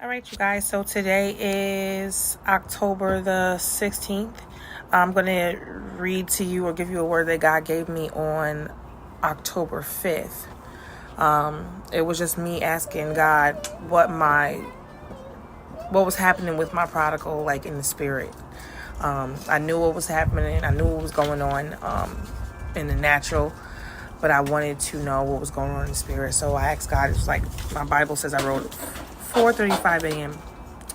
All right, you guys. So today is October the 16th. I'm going to read to you or give you a word that God gave me on October 5th. It was just me asking God what was happening with my prodigal, like in the spirit. I knew what was happening. I knew what was going on in the natural, but I wanted to know what was going on in the spirit. So I asked God. It was like my Bible says I wrote 4:35 a.m.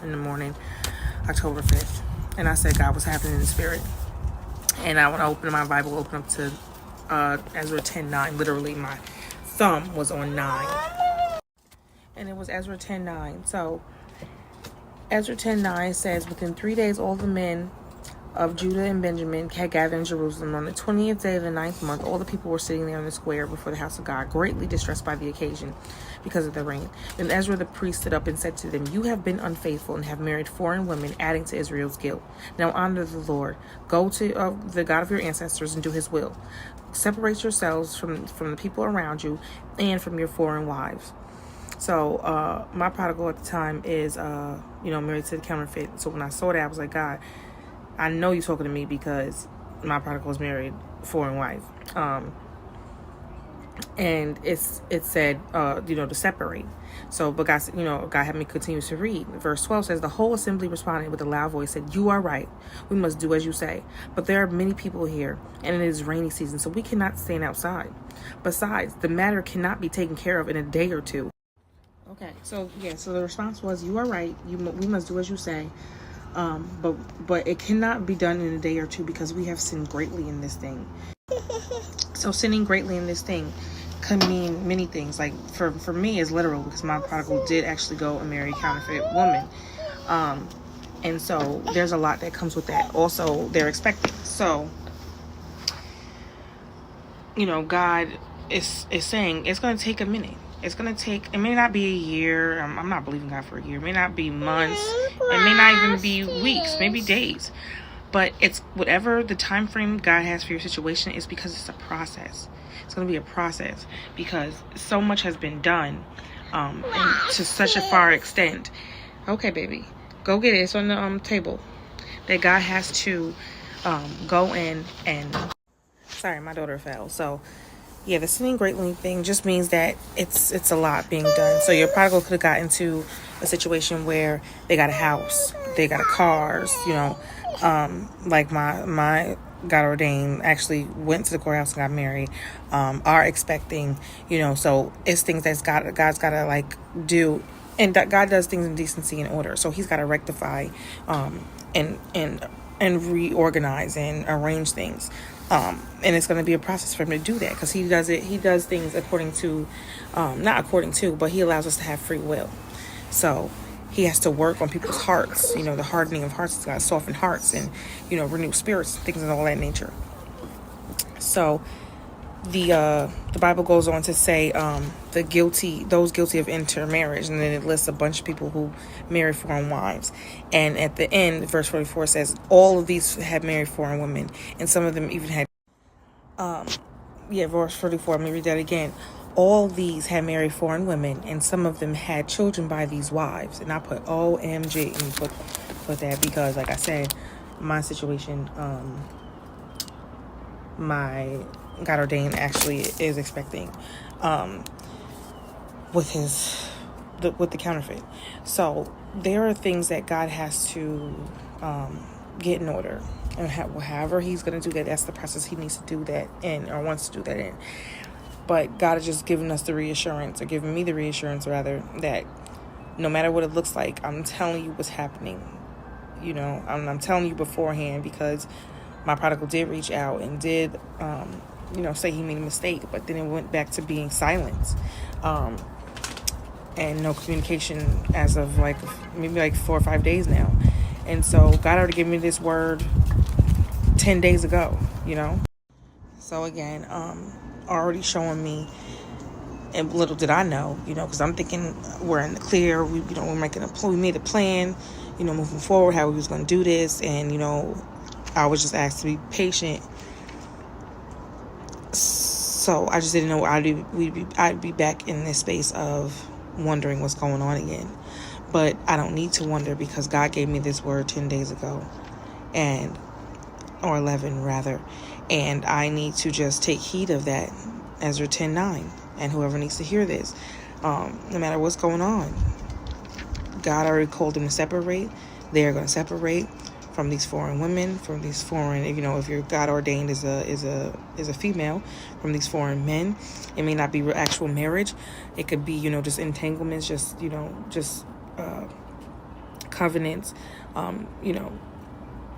in the morning, October 5th. And I said, God, what's happening in the spirit? And when I opened my Bible, opened up to Ezra 10:9. Literally, my thumb was on 9. And it was Ezra 10:9. So Ezra 10:9 says, within 3 days, all the men of Judah and Benjamin had gathered in Jerusalem. On the 20th day of the 9th month, all the people were sitting there in the square before the house of God, greatly distressed by the occasion because of the rain. Then Ezra the priest stood up and said to them, you have been unfaithful and have married foreign women, adding to Israel's guilt. Now honor the Lord. Go to the God of your ancestors and do his will. Separate yourselves from the people around you and from your foreign wives. So my prodigal at the time is, married to the counterfeit. So when I saw that, I was like, God, I know you're talking to me because my prodigal was married, foreign wife. And it said, to separate. So, but God, God had me continue to read. Verse 12 says, the whole assembly responded with a loud voice, said, you are right. We must do as you say. But there are many people here, and it is rainy season, so we cannot stand outside. Besides, the matter cannot be taken care of in a day or two. Okay, so the response was, you are right. We must do as you say. But it cannot be done in a day or two because we have sinned greatly in this thing. So sinning greatly in this thing could mean many things. Like for me, it's literal because my prodigal did actually go and marry a counterfeit woman. And so there's a lot that comes with that. Also, they're expecting. So, God is saying it's going to take a minute. It's going to take, it may not be a year. I'm not believing God for a year. It may not be months. It may not even be weeks, maybe days. But it's whatever the time frame God has for your situation is because it's a process. It's going to be a process because so much has been done and to such a far extent. Okay, baby, go get it. It's on the table that God has to go in and... Sorry, my daughter fell. So... yeah, the sinning greatly thing just means that it's a lot being done. So your prodigal could have got into a situation where they got a house, they got cars, like my God ordained actually went to the courthouse and got married, are expecting, so it's things that God's got to like do, and that God does things in decency and order. So he's got to rectify, and reorganize and arrange things. And it's going to be a process for him to do that because he does things according to, not according to, but he allows us to have free will. So he has to work on people's hearts, the hardening of hearts. He's got to soften hearts and, renew spirits, things of all that nature. So the Bible goes on to say, those guilty of intermarriage, and then it lists a bunch of people who marry foreign wives. And at the end, verse 44 says, all of these had married foreign women, and some of them even had, verse 44, let me read that again. All these had married foreign women, and some of them had children by these wives. And I put OMG, and put that because, like I said, my situation, my God ordained actually is expecting with the counterfeit. So there are things that God has to get in order, and however he's going to do that, that's the process he needs to do that in, or wants to do that in. But God is just giving us the reassurance, or giving me the reassurance rather, that no matter what it looks like, I'm telling you what's happening. I'm telling you beforehand, because my prodigal did reach out and did say he made a mistake, but then it went back to being silence, and no communication as of maybe 4 or 5 days now. And so God already gave me this word 10 days ago, So again, already showing me, and little did I know, because I'm thinking we're in the clear. We made a plan, moving forward, how we was going to do this, and I was just asked to be patient. So I just didn't know I'd be back in this space of wondering what's going on again. But I don't need to wonder, because God gave me this word 10 days ago, or 11 rather, and I need to just take heed of that. Ezra 10:9, and whoever needs to hear this, no matter what's going on, God already called them to separate. They are going to separate from these foreign women, from these foreign, if you're God ordained as a female, from these foreign men. It may not be actual marriage. It could be, just entanglements, just covenants,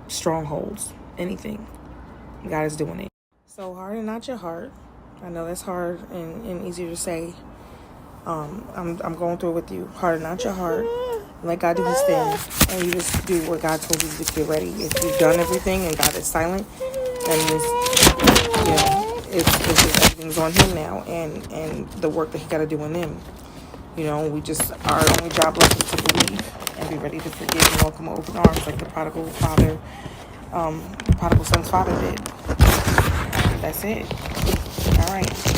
strongholds, anything. God is doing it. So harden not your heart. I know that's hard and easier to say. I'm going through it with you. Harden not your heart. Let God do his thing, and you just do what God told you to get ready. If you've done everything and God is silent, that means it's just everything's on him now, and the work that he got to do in them. We just, our only job left is to believe and be ready to forgive and welcome with open arms, like the prodigal son's father did. That's it. All right.